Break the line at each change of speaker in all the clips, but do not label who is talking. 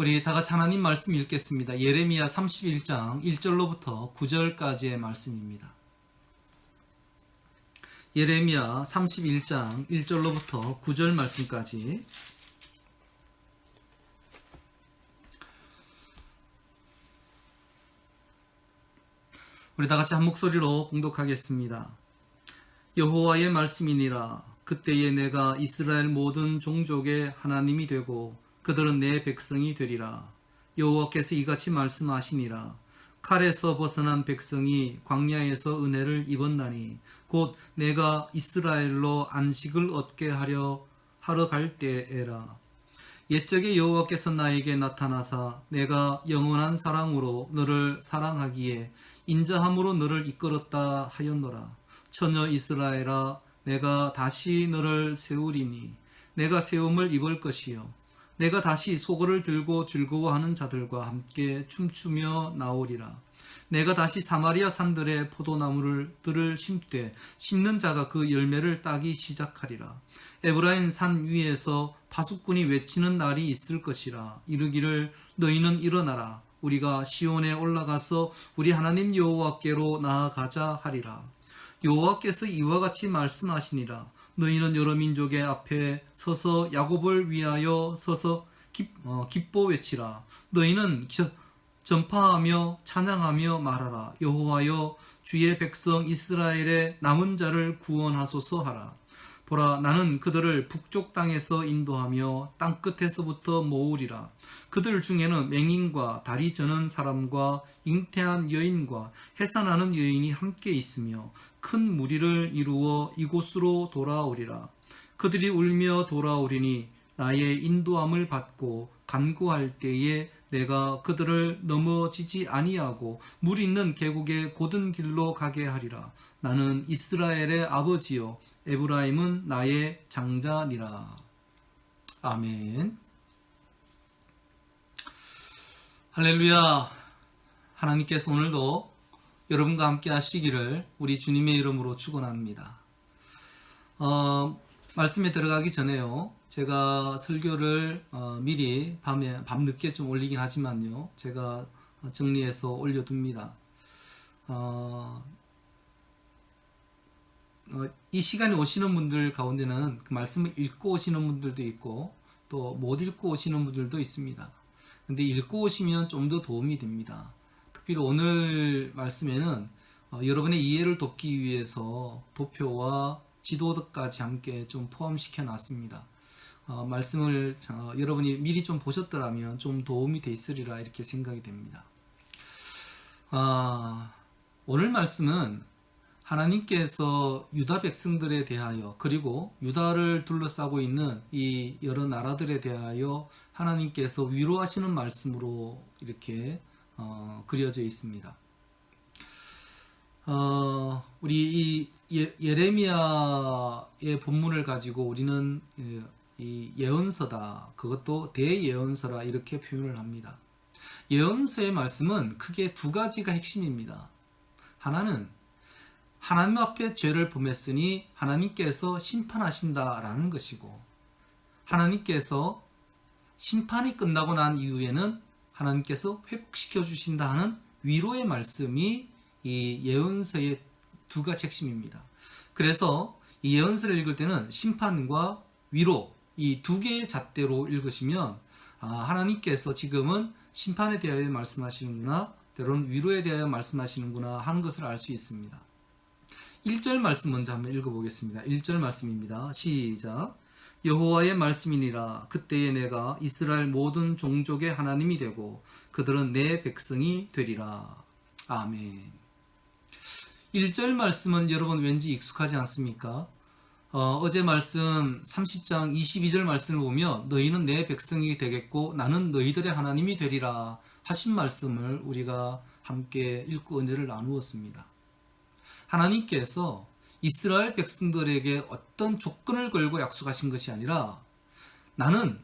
우리 다 같이 하나님 말씀 읽겠습니다. 예레미야 31장 1절로부터 9절까지의 말씀입니다. 예레미야 31장 1절로부터 9절 말씀까지. 우리 다 같이 한 목소리로 봉독하겠습니다. 여호와의 말씀이니라. 그때에 내가 이스라엘 모든 종족의 하나님이 되고 그들은 내 백성이 되리라. 여호와께서 이같이 말씀하시니라. 칼에서 벗어난 백성이 광야에서 은혜를 입었나니 곧 내가 이스라엘로 안식을 얻게 하러 갈 때에라. 옛적에 여호와께서 나에게 나타나사 내가 영원한 사랑으로 너를 사랑하기에 인자함으로 너를 이끌었다 하였노라. 처녀 이스라엘아, 내가 다시 너를 세우리니 내가 세움을 입을 것이요 내가 다시 소고를 들고 즐거워하는 자들과 함께 춤추며 나오리라. 내가 다시 사마리아 산들의 포도나무들을 심되 심는 자가 그 열매를 따기 시작하리라. 에브라임 산 위에서 파수꾼이 외치는 날이 있을 것이라. 이르기를 너희는 일어나라. 우리가 시온에 올라가서 우리 하나님 여호와께로 나아가자 하리라. 여호와께서 이와 같이 말씀하시니라. 너희는 여러 민족의 앞에 서서 야곱을 위하여 서서 기뻐 외치라. 너희는 전파하며 찬양하며 말하라. 여호와여, 주의 백성 이스라엘의 남은 자를 구원하소서 하라. 보라, 나는 그들을 북쪽 땅에서 인도하며 땅끝에서부터 모으리라. 그들 중에는 맹인과 다리 저는 사람과 잉태한 여인과 해산하는 여인이 함께 있으며 큰 무리를 이루어 이곳으로 돌아오리라. 그들이 울며 돌아오리니 나의 인도함을 받고 간구할 때에 내가 그들을 넘어지지 아니하고 물 있는 계곡의 곧은 길로 가게 하리라. 나는 이스라엘의 아버지요 에브라임은 나의 장자니라. 아멘. 할렐루야. 하나님께서 오늘도 여러분과 함께 하시기를 우리 주님의 이름으로 축원합니다. 말씀에 들어가기 전에요, 제가 설교를 미리 밤늦게 좀 올리긴 하지만요, 제가 정리해서 올려둡니다. 이 시간에 오시는 분들 가운데는 그 말씀을 읽고 오시는 분들도 있고 또 못 읽고 오시는 분들도 있습니다. 근데 읽고 오시면 좀 더 도움이 됩니다. 특별히 오늘 말씀에는 여러분의 이해를 돕기 위해서 도표와 지도까지 함께 좀 포함시켜 놨습니다. 말씀을 여러분이 미리 좀 보셨더라면 좀 도움이 돼 있으리라 이렇게 생각이 됩니다. 오늘 말씀은 하나님께서 유다 백성들에 대하여, 그리고 유다를 둘러싸고 있는 이 여러 나라들에 대하여 하나님께서 위로하시는 말씀으로 이렇게 그려져 있습니다. 우리 이 예레미야의 본문을 가지고 우리는 이 예언서다, 그것도 대예언서라 이렇게 표현을 합니다. 예언서의 말씀은 크게 두 가지가 핵심입니다. 하나는 하나님 앞에 죄를 범했으니 하나님께서 심판하신다라는 것이고, 하나님께서 심판이 끝나고 난 이후에는 하나님께서 회복시켜 주신다 하는 위로의 말씀이 이 예언서의 두 가지 핵심입니다. 그래서 이 예언서를 읽을 때는 심판과 위로, 이 두 개의 잣대로 읽으시면 하나님께서 지금은 심판에 대하여 말씀하시는구나, 때로는 위로에 대하여 말씀하시는구나 하는 것을 알 수 있습니다. 1절 말씀 먼저 한번 읽어보겠습니다. 1절 말씀입니다. 시작. 여호와의 말씀이니라. 그때에 내가 이스라엘 모든 종족의 하나님이 되고 그들은 내 백성이 되리라. 아멘. 1절 말씀은 여러분 왠지 익숙하지 않습니까? 어제 말씀 30장 22절 말씀을 보면 너희는 내 백성이 되겠고 나는 너희들의 하나님이 되리라 하신 말씀을 우리가 함께 읽고 은혜를 나누었습니다. 하나님께서 이스라엘 백성들에게 어떤 조건을 걸고 약속하신 것이 아니라 나는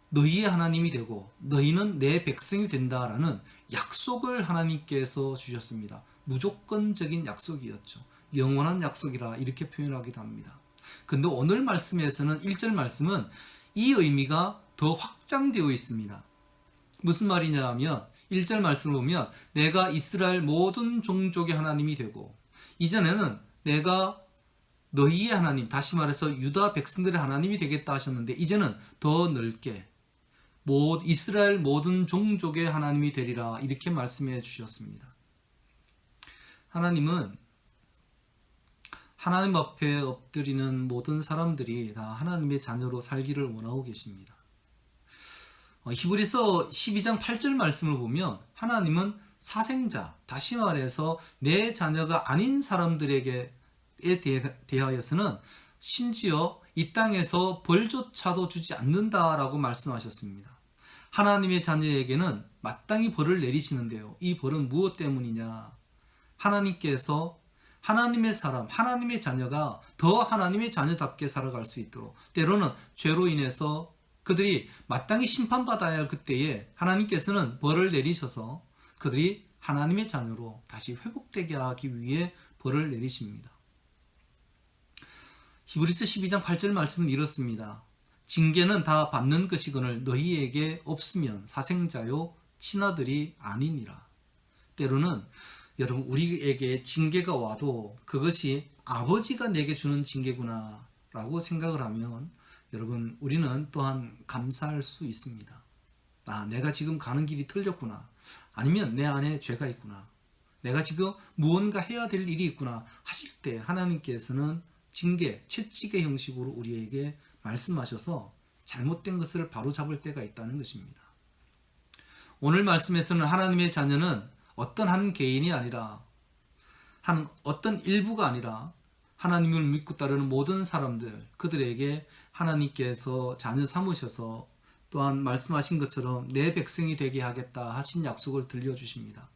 너희의 하나님이 되고 너희는 내 백성이 된다라는 약속을 하나님께서 주셨습니다. 무조건적인 약속이었죠. 영원한 약속이라 이렇게 표현하기도 합니다. 근데 오늘 말씀에서는 1절 말씀은 이 의미가 더 확장되어 있습니다. 무슨 말이냐 하면 1절 말씀을 보면 내가 이스라엘 모든 종족의 하나님이 되고, 이전에는 내가 너희의 하나님, 다시 말해서 유다 백성들의 하나님이 되겠다 하셨는데, 이제는 더 넓게 이스라엘 모든 종족의 하나님이 되리라, 이렇게 말씀해 주셨습니다. 하나님은 하나님 앞에 엎드리는 모든 사람들이 다 하나님의 자녀로 살기를 원하고 계십니다. 히브리서 12장 8절 말씀을 보면 하나님은 사생자, 다시 말해서 내 자녀가 아닌 사람들에게 대하여서는 심지어 이 땅에서 벌조차도 주지 않는다라고 말씀하셨습니다. 하나님의 자녀에게는 마땅히 벌을 내리시는데요. 이 벌은 무엇 때문이냐? 하나님께서 하나님의 사람, 하나님의 자녀가 더 하나님의 자녀답게 살아갈 수 있도록, 때로는 죄로 인해서 그들이 마땅히 심판받아야 할 그때에 하나님께서는 벌을 내리셔서 그들이 하나님의 자녀로 다시 회복되게 하기 위해 벌을 내리십니다. 히브리서 12장 8절 말씀은 이렇습니다. 징계는 다 받는 것이거늘 너희에게 없으면 사생자요 친아들이 아니니라. 때로는 여러분, 우리에게 징계가 와도 그것이 아버지가 내게 주는 징계구나 라고 생각을 하면 여러분, 우리는 또한 감사할 수 있습니다. 내가 지금 가는 길이 틀렸구나, 아니면 내 안에 죄가 있구나, 내가 지금 무언가 해야 될 일이 있구나 하실 때 하나님께서는 징계, 채찍의 형식으로 우리에게 말씀하셔서 잘못된 것을 바로잡을 때가 있다는 것입니다. 오늘 말씀에서는 하나님의 자녀는 어떤 한 개인이 아니라, 어떤 일부가 아니라 하나님을 믿고 따르는 모든 사람들, 그들에게 하나님께서 자녀 삼으셔서 또한 말씀하신 것처럼 내 백성이 되게 하겠다 하신 약속을 들려주십니다.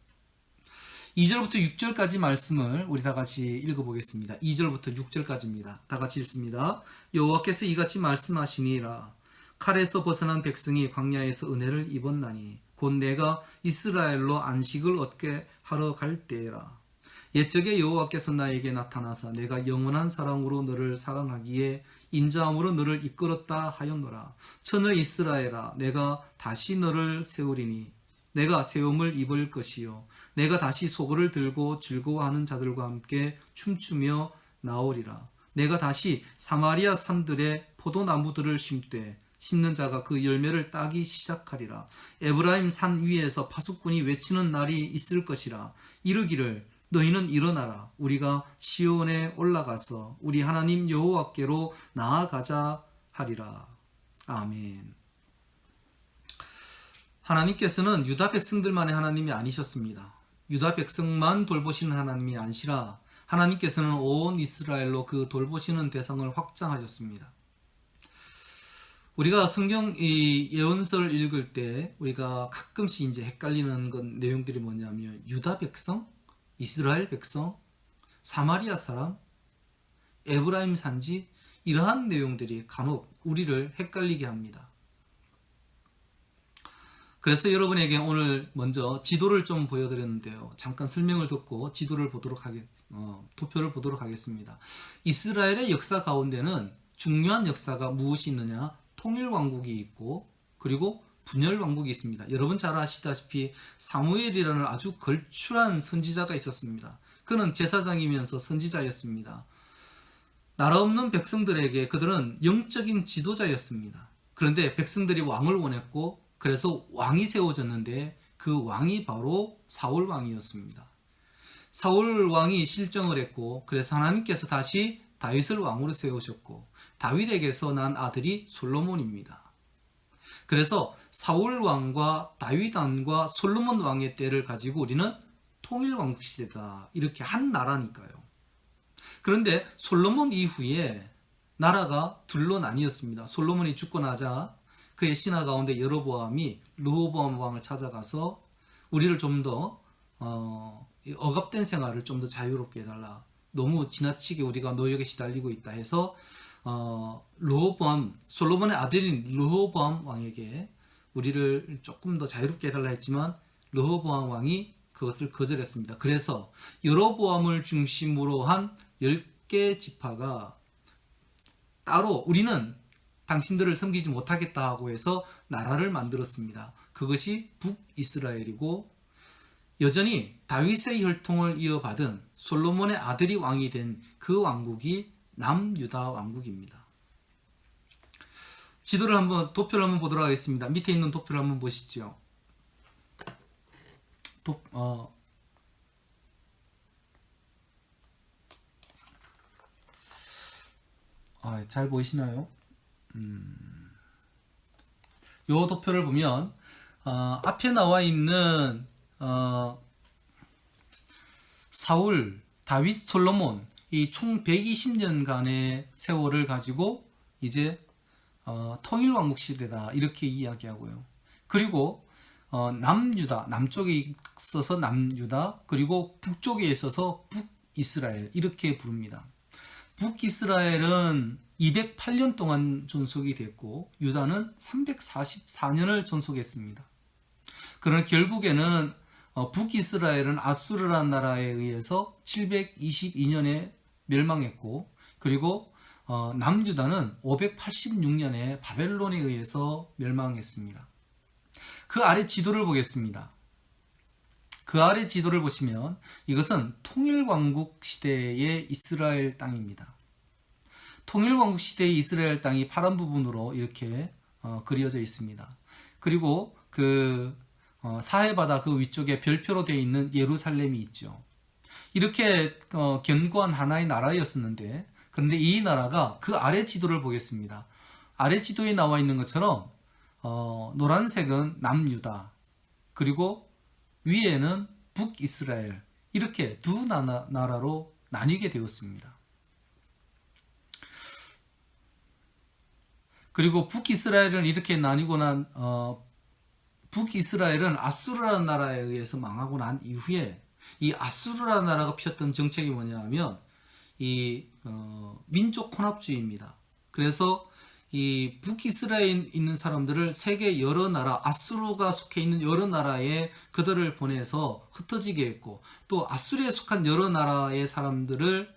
2절부터 6절까지 말씀을 우리 다 같이 읽어보겠습니다. 2절부터 6절까지입니다. 다 같이 읽습니다. 여호와께서 이같이 말씀하시니라. 칼에서 벗어난 백성이 광야에서 은혜를 입었나니 곧 내가 이스라엘로 안식을 얻게 하러 갈 때라. 옛적에 여호와께서 나에게 나타나사 내가 영원한 사랑으로 너를 사랑하기에 인자함으로 너를 이끌었다 하였노라. 천을 이스라엘아, 내가 다시 너를 세우리니 내가 세움을 입을 것이요 내가 다시 소고를 들고 즐거워하는 자들과 함께 춤추며 나오리라. 내가 다시 사마리아 산들에 포도나무들을 심되 심는 자가 그 열매를 따기 시작하리라. 에브라임 산 위에서 파수꾼이 외치는 날이 있을 것이라. 이르기를 너희는 일어나라. 우리가 시온에 올라가서 우리 하나님 여호와께로 나아가자 하리라. 아멘. 하나님께서는 유다 백성들만의 하나님이 아니셨습니다. 유다 백성만 돌보시는 하나님이 아니시라 하나님께서는 온 이스라엘로 그 돌보시는 대상을 확장하셨습니다. 우리가 성경 예언서를 읽을 때 우리가 가끔씩 이제 헷갈리는 내용들이 뭐냐면 유다 백성, 이스라엘 백성, 사마리아 사람, 에브라임 산지, 이러한 내용들이 간혹 우리를 헷갈리게 합니다. 그래서 여러분에게 오늘 먼저 지도를 좀 보여드렸는데요. 잠깐 설명을 듣고 지도를 도표를 보도록 하겠습니다. 이스라엘의 역사 가운데는 중요한 역사가 무엇이 있느냐? 통일왕국이 있고 그리고 분열왕국이 있습니다. 여러분 잘 아시다시피 사무엘이라는 아주 걸출한 선지자가 있었습니다. 그는 제사장이면서 선지자였습니다. 나라 없는 백성들에게 그들은 영적인 지도자였습니다. 그런데 백성들이 왕을 원했고 그래서 왕이 세워졌는데 그 왕이 바로 사울 왕이었습니다. 사울 왕이 실정을 했고 그래서 하나님께서 다시 다윗을 왕으로 세우셨고 다윗에게서 난 아들이 솔로몬입니다. 그래서 사울 왕과 다윗 왕과 솔로몬 왕의 때를 가지고 우리는 통일왕국 시대다 이렇게 한 나라니까요. 그런데 솔로몬 이후에 나라가 둘로 나뉘었습니다. 솔로몬이 죽고 나자 그의 신하 가운데 여로보암이 르호보암 왕을 찾아가서 우리를 좀 더 억압된 생활을 좀 더 자유롭게 해달라. 너무 지나치게 우리가 노역에 시달리고 있다 해서 솔로몬의 아들인 르호보암 왕에게 우리를 조금 더 자유롭게 해달라 했지만 르호보암 왕이 그것을 거절했습니다. 그래서 여로보암을 중심으로 한 10개 지파가 따로 우리는 당신들을 섬기지 못하겠다 하고 해서 나라를 만들었습니다. 그것이 북이스라엘이고, 여전히 다윗의 혈통을 이어받은 솔로몬의 아들이 왕이 된 그 왕국이 남유다 왕국입니다. 도표를 한번 보도록 하겠습니다. 밑에 있는 도표를 한번 보시죠. 잘 보이시나요? 요 도표를 보면 앞에 나와 있는 사울, 다윗, 솔로몬 이 총 120년간의 세월을 가지고 이제 통일왕국 시대다 이렇게 이야기하고요. 그리고 남유다, 남쪽에 있어서 남유다, 그리고 북쪽에 있어서 북이스라엘 이렇게 부릅니다. 북이스라엘은 208년 동안 존속이 됐고 유다는 344년을 존속했습니다. 그러나 결국에는 북이스라엘은 아수르라는 나라에 의해서 722년에 멸망했고, 그리고 남유다는 586년에 바벨론에 의해서 멸망했습니다. 그 아래 지도를 보겠습니다. 그 아래 지도를 보시면 이것은 통일왕국 시대의 이스라엘 땅입니다. 통일왕국 시대의 이스라엘 땅이 파란 부분으로 이렇게 그려져 있습니다. 그리고 그 사해바다 그 위쪽에 별표로 되어 있는 예루살렘이 있죠. 이렇게 견고한 하나의 나라였었는데, 그런데 이 나라가 그 아래 지도를 보겠습니다. 아래 지도에 나와 있는 것처럼 노란색은 남유다, 그리고 위에는 북이스라엘, 이렇게 두 나라로 나뉘게 되었습니다. 그리고 북이스라엘은 이렇게 나뉘고 난 북이스라엘은 아수르라는 나라에 의해서 망하고 난 이후에 이 아수르라는 나라가 폈던 정책이 뭐냐 하면 이 민족 혼합주의입니다. 그래서 이 북이스라엘에 있는 사람들을 세계 여러 나라, 아수르가 속해 있는 여러 나라에 그들을 보내서 흩어지게 했고, 또 아수르에 속한 여러 나라의 사람들을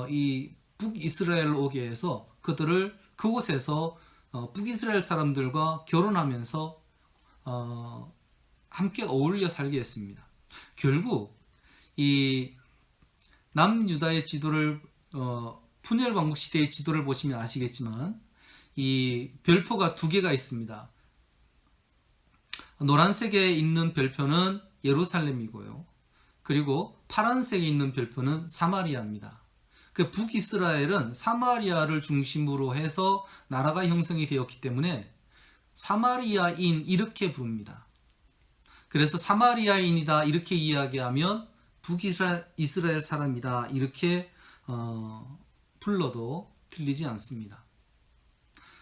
이 북이스라엘로 오게 해서 그들을 그곳에서 북이스라엘 사람들과 결혼하면서 함께 어울려 살게 했습니다. 결국 이 남유다의 지도를 푸니엘 왕국 시대의 지도를 보시면 아시겠지만 이 별표가 두 개가 있습니다. 노란색에 있는 별표는 예루살렘이고요. 그리고 파란색에 있는 별표는 사마리아입니다. 그 북이스라엘은 사마리아를 중심으로 해서 나라가 형성이 되었기 때문에 사마리아인 이렇게 부릅니다. 그래서 사마리아인이다 이렇게 이야기하면 북이스라엘 사람이다 이렇게 불러도 틀리지 않습니다.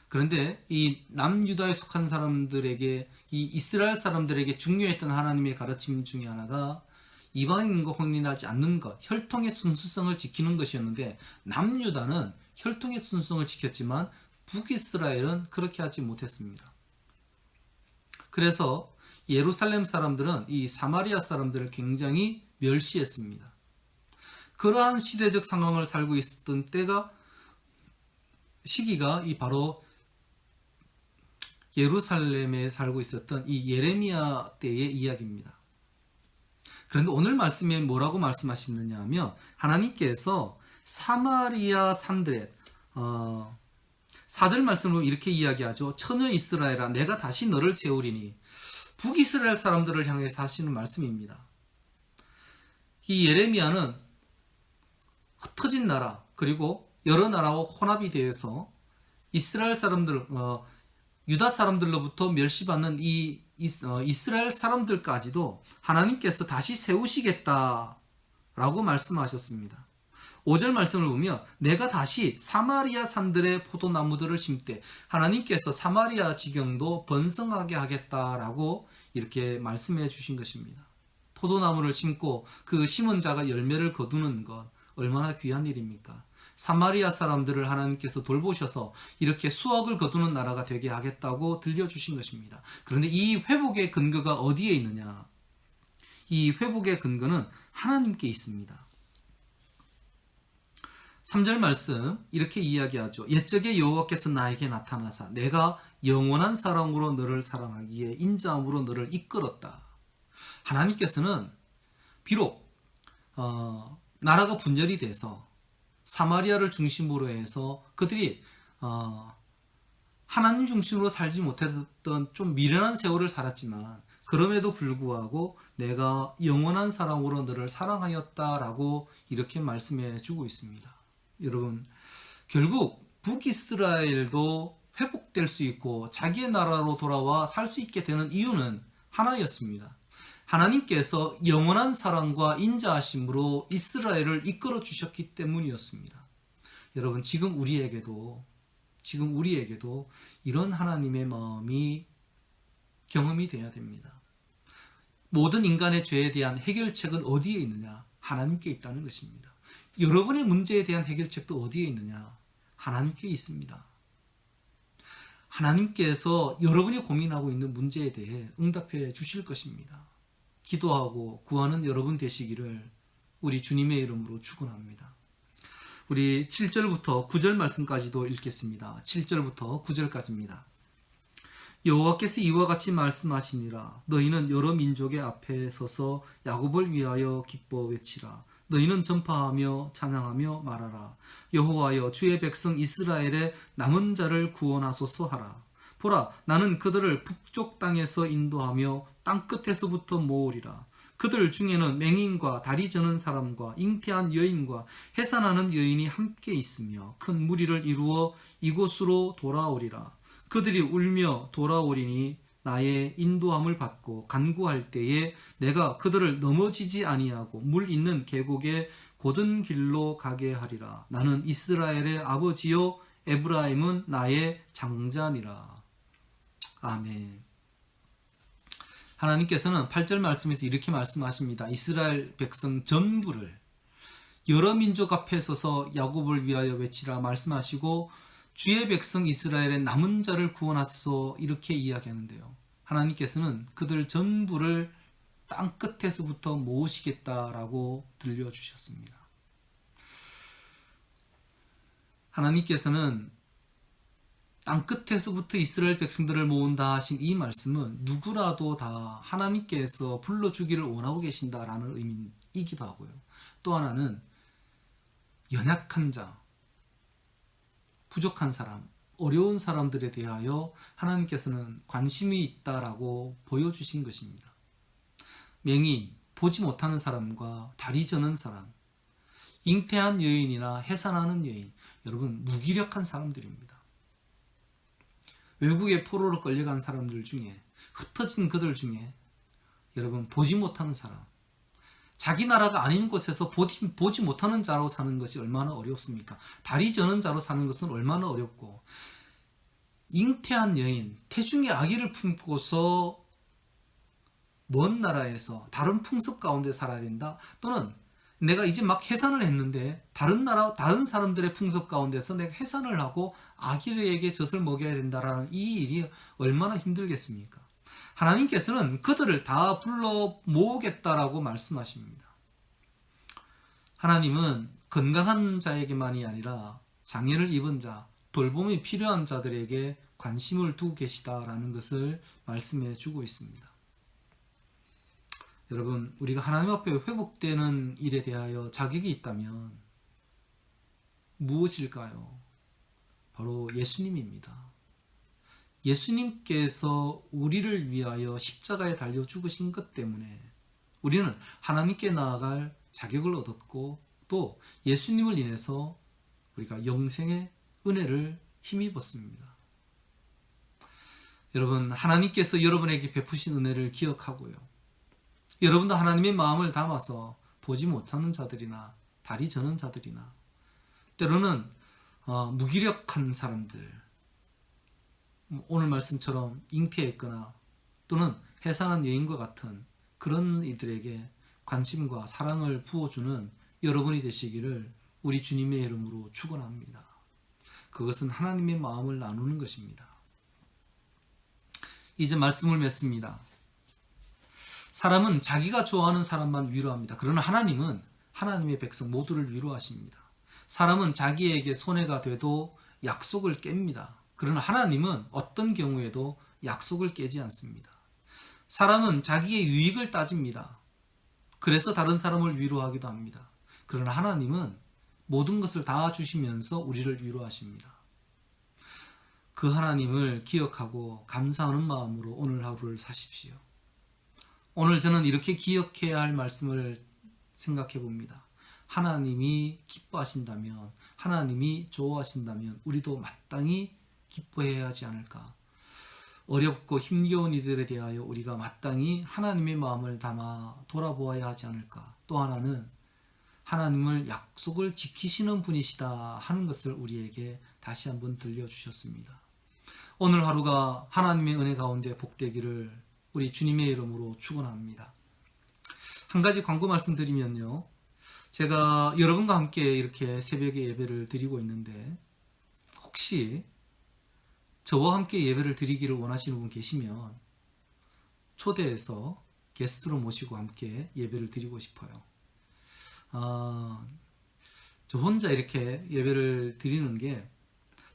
그런데 이 남유다에 속한 사람들에게, 이 이스라엘 사람들에게 중요했던 하나님의 가르침 중에 하나가 이방인과 혼인하지 않는 것, 혈통의 순수성을 지키는 것이었는데, 남유다는 혈통의 순수성을 지켰지만 북이스라엘은 그렇게 하지 못했습니다. 그래서 예루살렘 사람들은 이 사마리아 사람들을 굉장히 멸시했습니다. 그러한 시대적 상황을 살고 있었던 시기가 바로 예루살렘에 살고 있었던 이 예레미야 때의 이야기입니다. 그런데 오늘 말씀에 뭐라고 말씀하시느냐 하면, 하나님께서 사마리아 산들의 4절 말씀으로 이렇게 이야기하죠. 처녀 이스라엘아, 내가 다시 너를 세우리니. 북이스라엘 사람들을 향해서 하시는 말씀입니다. 이 예레미야는 흩어진 나라, 그리고 여러 나라와 혼합이 되어서 이스라엘 사람들, 유다 사람들로부터 멸시받는 이 이스라엘 사람들까지도 하나님께서 다시 세우시겠다라고 말씀하셨습니다. 5절 말씀을 보면 내가 다시 사마리아 산들의 포도나무들을 심되, 하나님께서 사마리아 지경도 번성하게 하겠다라고 이렇게 말씀해 주신 것입니다. 포도나무를 심고 그 심은 자가 열매를 거두는 것, 얼마나 귀한 일입니까? 사마리아 사람들을 하나님께서 돌보셔서 이렇게 수확을 거두는 나라가 되게 하겠다고 들려주신 것입니다. 그런데 이 회복의 근거가 어디에 있느냐? 이 회복의 근거는 하나님께 있습니다. 3절 말씀 이렇게 이야기하죠. 옛적에 여호와께서 나에게 나타나사 내가 영원한 사랑으로 너를 사랑하기에 인자함으로 너를 이끌었다. 하나님께서는 비록 나라가 분열이 돼서 사마리아를 중심으로 해서 그들이 하나님 중심으로 살지 못했던 좀 미련한 세월을 살았지만 그럼에도 불구하고 내가 영원한 사랑으로 너를 사랑하였다라고 이렇게 말씀해 주고 있습니다. 여러분, 결국 북이스라엘도 회복될 수 있고 자기의 나라로 돌아와 살 수 있게 되는 이유는 하나였습니다. 하나님께서 영원한 사랑과 인자하심으로 이스라엘을 이끌어 주셨기 때문이었습니다. 여러분, 지금 우리에게도 이런 하나님의 마음이 경험이 돼야 됩니다. 모든 인간의 죄에 대한 해결책은 어디에 있느냐? 하나님께 있다는 것입니다. 여러분의 문제에 대한 해결책도 어디에 있느냐? 하나님께 있습니다. 하나님께서 여러분이 고민하고 있는 문제에 대해 응답해 주실 것입니다. 기도하고 구하는 여러분 되시기를 우리 주님의 이름으로 축원합니다. 우리 7절부터 9절 말씀까지도 읽겠습니다. 7절부터 9절까지입니다. 여호와께서 이와 같이 말씀하시니라. 너희는 여러 민족의 앞에 서서 야곱을 위하여 기뻐 외치라. 너희는 전파하며 찬양하며 말하라. 여호와여, 주의 백성 이스라엘의 남은 자를 구원하소서 하라. 보라, 나는 그들을 북쪽 땅에서 인도하며 땅끝에서부터 모으리라. 그들 중에는 맹인과 다리 저는 사람과 잉태한 여인과 해산하는 여인이 함께 있으며 큰 무리를 이루어 이곳으로 돌아오리라. 그들이 울며 돌아오리니 나의 인도함을 받고 간구할 때에 내가 그들을 넘어지지 아니하고 물 있는 계곡의 곧은 길로 가게 하리라. 나는 이스라엘의 아버지요 에브라임은 나의 장자니라. 아멘. 하나님께서는 8절 말씀에서 이렇게 말씀하십니다. 이스라엘 백성 전부를 여러 민족 앞에 서서 야곱을 위하여 외치라 말씀하시고 주의 백성 이스라엘의 남은 자를 구원하소서 이렇게 이야기하는데요. 하나님께서는 그들 전부를 땅 끝에서부터 모으시겠다라고 들려주셨습니다. 하나님께서는 땅 끝에서부터 이스라엘 백성들을 모은다 하신 이 말씀은 누구라도 다 하나님께서 불러주기를 원하고 계신다라는 의미이기도 하고요. 또 하나는 연약한 자, 부족한 사람, 어려운 사람들에 대하여 하나님께서는 관심이 있다라고 보여주신 것입니다. 맹인, 보지 못하는 사람과 다리 저는 사람, 잉태한 여인이나 해산하는 여인, 여러분 무기력한 사람들입니다. 외국의 포로로 끌려간 사람들 중에, 흩어진 그들 중에 여러분 보지 못하는 사람, 자기 나라가 아닌 곳에서 보지 못하는 자로 사는 것이 얼마나 어렵습니까? 다리 저는 자로 사는 것은 얼마나 어렵고, 잉태한 여인, 태중의 아기를 품고서 먼 나라에서 다른 풍습 가운데 살아야 된다. 또는 내가 이제 막 해산을 했는데 다른 사람들의 풍습 가운데서 내가 해산을 하고 아기에게 젖을 먹여야 된다라는 이 일이 얼마나 힘들겠습니까? 하나님께서는 그들을 다 불러 모으겠다라고 말씀하십니다. 하나님은 건강한 자에게만이 아니라 장애를 입은 자, 돌봄이 필요한 자들에게 관심을 두고 계시다라는 것을 말씀해 주고 있습니다. 여러분, 우리가 하나님 앞에 회복되는 일에 대하여 자격이 있다면 무엇일까요? 바로 예수님입니다. 예수님께서 우리를 위하여 십자가에 달려 죽으신 것 때문에 우리는 하나님께 나아갈 자격을 얻었고, 또 예수님을 인해서 우리가 영생의 은혜를 힘입었습니다. 여러분, 하나님께서 여러분에게 베푸신 은혜를 기억하고요. 여러분도 하나님의 마음을 담아서 보지 못하는 자들이나 다리 저는 자들이나 때로는 무기력한 사람들, 오늘 말씀처럼 잉태했거나 또는 해산한 여인과 같은 그런 이들에게 관심과 사랑을 부어주는 여러분이 되시기를 우리 주님의 이름으로 축원합니다. 그것은 하나님의 마음을 나누는 것입니다. 이제 말씀을 맺습니다. 사람은 자기가 좋아하는 사람만 위로합니다. 그러나 하나님은 하나님의 백성 모두를 위로하십니다. 사람은 자기에게 손해가 돼도 약속을 깹니다. 그러나 하나님은 어떤 경우에도 약속을 깨지 않습니다. 사람은 자기의 유익을 따집니다. 그래서 다른 사람을 위로하기도 합니다. 그러나 하나님은 모든 것을 다 주시면서 우리를 위로하십니다. 그 하나님을 기억하고 감사하는 마음으로 오늘 하루를 사십시오. 오늘 저는 이렇게 기억해야 할 말씀을 생각해 봅니다. 하나님이 기뻐하신다면, 하나님이 좋아하신다면 우리도 마땅히 기뻐해야 하지 않을까. 어렵고 힘겨운 이들에 대하여 우리가 마땅히 하나님의 마음을 담아 돌아보아야 하지 않을까. 또 하나는 하나님을 약속을 지키시는 분이시다 하는 것을 우리에게 다시 한번 들려주셨습니다. 오늘 하루가 하나님의 은혜 가운데 복되기를 우리 주님의 이름으로 축원합니다. 한 가지 광고 말씀드리면요. 제가 여러분과 함께 이렇게 새벽에 예배를 드리고 있는데 혹시 저와 함께 예배를 드리기를 원하시는 분 계시면 초대해서 게스트로 모시고 함께 예배를 드리고 싶어요. 저 혼자 이렇게 예배를 드리는 게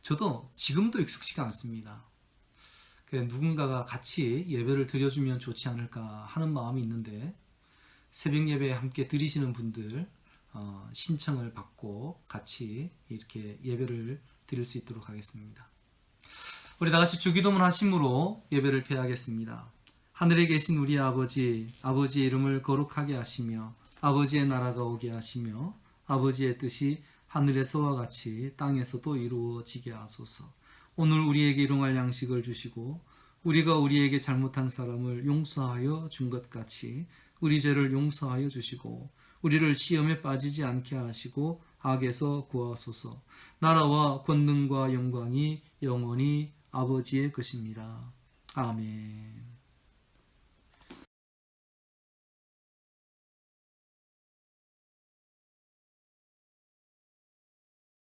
저도 지금도 익숙치가 않습니다. 누군가가 같이 예배를 드려주면 좋지 않을까 하는 마음이 있는데 새벽 예배에 함께 드리시는 분들 신청을 받고 같이 이렇게 예배를 드릴 수 있도록 하겠습니다. 우리 다 같이 주기도문 하심으로 예배를 폐하겠습니다. 하늘에 계신 우리 아버지, 아버지의 이름을 거룩하게 하시며 아버지의 나라가 오게 하시며 아버지의 뜻이 하늘에서와 같이 땅에서도 이루어지게 하소서. 오늘 우리에게 일용할 양식을 주시고 우리가 우리에게 잘못한 사람을 용서하여 준 것 같이 우리 죄를 용서하여 주시고 우리를 시험에 빠지지 않게 하시고 악에서 구하소서. 나라와 권능과 영광이 영원히 아버지의 것입니다. 아멘.